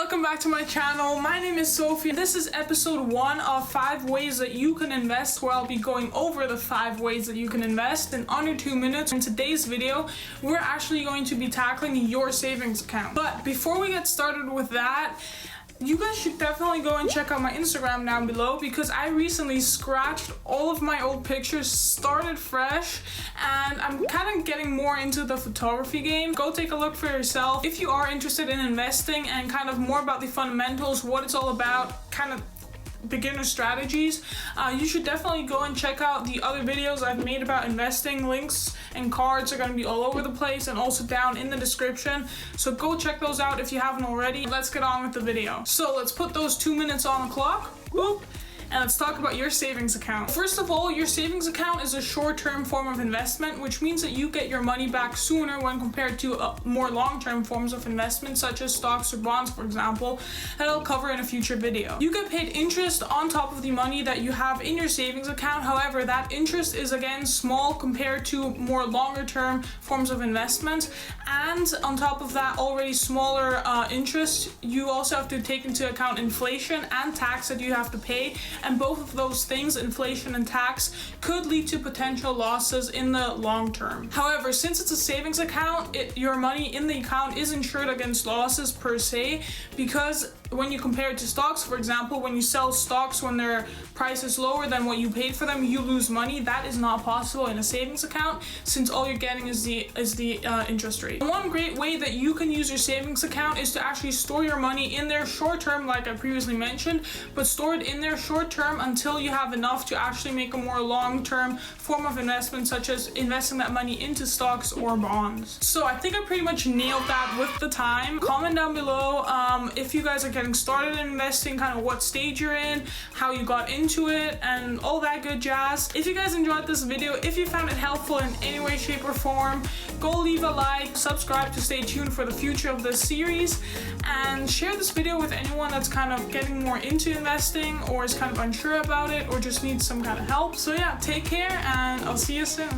welcome back to my channel. My name is Sophie. This is episode 1 of 5 ways that you can invest, where I'll be going over the 5 ways that you can invest in under 2 minutes. In today's video, we're actually going to be tackling your savings account. But before we get started with that, you guys should definitely go and check out my Instagram down below, because I recently scratched all of my old pictures, started fresh, and I'm kind of getting more into the photography game. Go take a look for yourself. If you are interested in investing and kind of more about the fundamentals, what it's all about, kind of beginner strategies, you should definitely go and check out the other videos I've made about investing. Links and cards are going to be all over the place and also down in the description, so go check those out if you haven't already. Let's get on with the video. So let's put those 2 minutes on the clock. Whoop. And let's talk about your savings account. First of all, your savings account is a short-term form of investment, which means that you get your money back sooner when compared to more long-term forms of investment, such as stocks or bonds, for example, that I'll cover in a future video. You get paid interest on top of the money that you have in your savings account. However, that interest is again small compared to more longer-term forms of investment. And on top of that already smaller interest, you also have to take into account inflation and tax that you have to pay. And both of those things, inflation and tax, could lead to potential losses in the long term. However, since it's a savings account, your money in the account is insured against losses per se, because when you compare it to stocks, for example, when you sell stocks when their price is lower than what you paid for them, you lose money. That is not possible in a savings account, since all you're getting is the interest rate. And one great way that you can use your savings account is to actually store your money in there short term, like I previously mentioned, but store it in there short term until you have enough to actually make a more long-term form of investment, such as investing that money into stocks or bonds. So I think I pretty much nailed that with the time. Comment down below if you guys are getting started in investing, kind of what stage you're in, how you got into it, and all that good jazz. If you guys enjoyed this video, if you found it helpful in any way, shape, or form, go leave a like, subscribe to stay tuned for the future of this series, and share this video with anyone that's kind of getting more into investing or is kind of unsure about it or just needs some kind of help. So yeah, take care and I'll see you soon.